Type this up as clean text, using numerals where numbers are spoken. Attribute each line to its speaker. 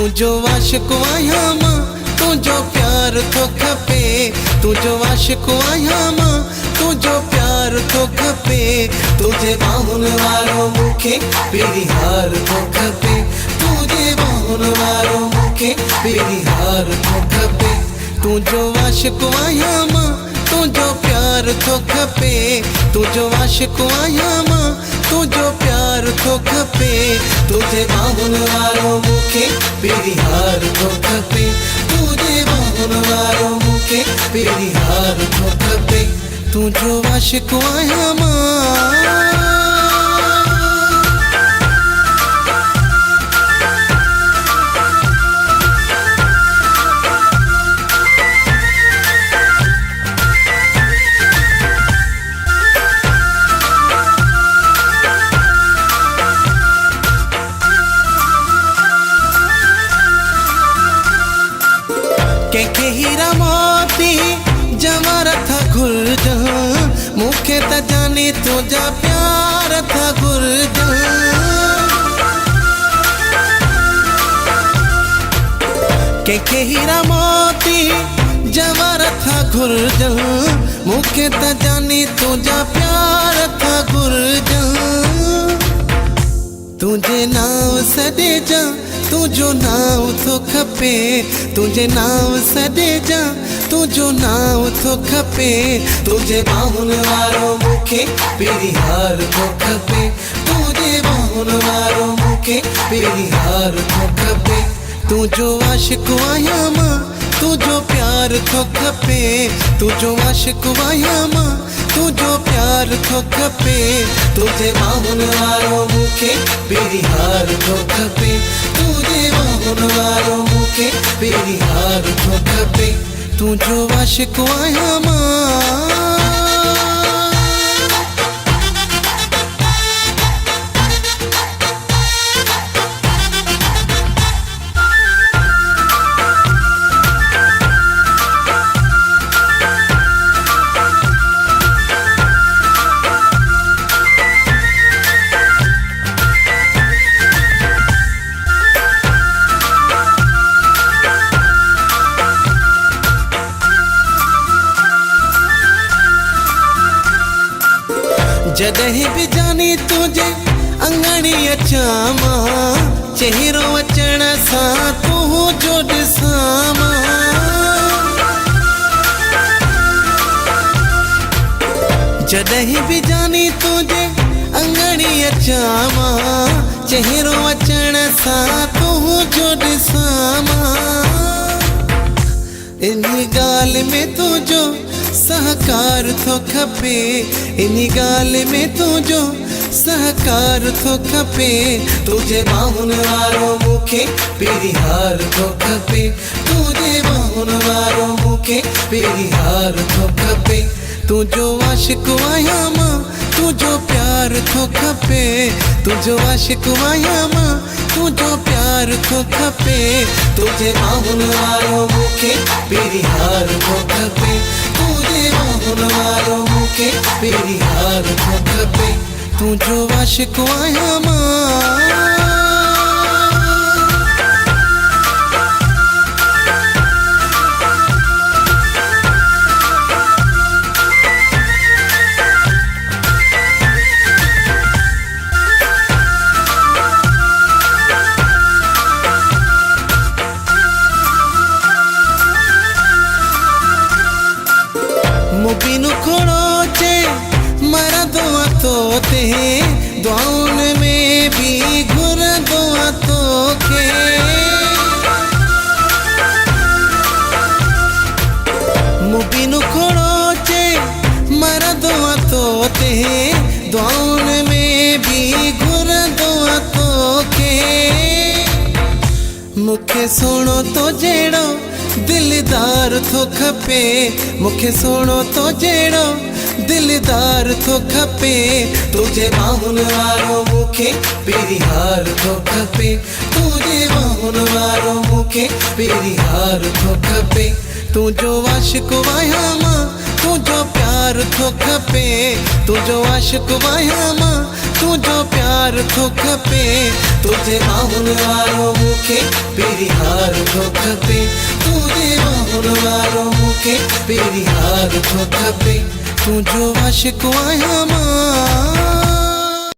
Speaker 1: तुझो आशिक आहियां मां, तुझो प्यार थो खपे। तुझो आशिक आहियां मां, तुझो प्यार थो खपे। तुझे बाहुनि वारो मूंखे पहिरीं हार थो खपे। तुझे बाहुनि वारो मूंखे पहिरीं हार थो खपे। तुझो आशिक आहियां मां, तुझो प्यार थो खपे। तुझो आशिक आहियां मां, तुझो प्यार थो खपे। तुझे बाहुनि वारो मूंखे पहिरीं हार थो खपे। तुझे बाहुनि वारो मूंखे पहिरीं हार थो खपे। तुझो आशिक आहियां मां। कंहिंखे हीरा मोती जवाहरात घुरिजां, मूंखे त जाने तुंहिंजा प्यार था घुरिजां। कंहिंखे हीरा मोती जवाहरात घुरिजां, मूंखे त जाने तुंहिंजा प्यार था घुरिजां। तुझे नाव सॾे जा, तुझो नाव थो खपे। तुझे नाव सॾे जा, तुझो नाव थो खपे। तुझे बाहुनि वारो मूंखे पहिरीं हार थो खपे। तुझे बाहुनि वारो मूंखे पहिरीं हार थो खपे। तुझो आशिक आहियां मां, तुझो प्यार थो खपे। तुझो आशिक आहियां मां, तुझो प्यार थो खपे। तुझे बाहुनि वारो मूंखे पहिरीं हार थो खपे। तुझे बाहुनि वारो मूंखे पहिरीं हार थो खपे। तुझो आशिक आहियां मां। जॾहिं बि जानी तुझे अंगड़ी अचां मां, चहिरो अचण सां तुंहिंजो ॾिसां मां। जॾहिं बि जानी तुझे अंगड़ी अचां मां, चहिरो अचण सां तुंहिंजो ॾिसां मां। इन ॻाल्हि में तुझो सहकार थो खपे। इन ॻाल्हि में तुझो सहकार थो खपे। तुझे बाहुनि वारो मूंखे पहिरीं हार थो खपे। तुझे बाहुनि वारो मूंखे पहिरीं हार थो खपे। तुझो आशिक आहियां मां, तुझो प्यार थो खपे। तुझो आशिक आहियां मां, तुझो प्यार थो खपे। तुझे बाहुनि वारो मूंखे पहिरीं हार थो खपे। तुझे बाहुनि वारो मूंखे पहिरीं हार थो खपे। तुझो आशिक आहियां मां। मुबीनु खोड़ोचे मरदो तोते, दुआउनि में भी घुरदो तोखे। मुबीनु खोड़ोचे मरदो तोते, दुआउनि में भी घुरदो तोखे। मूंखे सोणो तो जहिड़ो दिलदार थो खपे। मूंखे सोणो तो जहिड़ो दिलदार थो खपे। तुझे बाहुनि वारो मूंखे पहिरीं हार थो खपे। तुझे बाहुनि वारो मूंखे पहिरीं हार थो खपे। तुझो आशिक आहियां मां, तुझो प्यार थो खपे। तुझो आशिक आहियां मां, तुझो प्यार हार थो खपे, तुझे बाहुन वारो मूंखे पहिरीं हार थो खपे, तुझे बाहुन वारो मूंखे पहिरीं हार थो खपे, तुंहिंजो आशिक़ आहियां मां।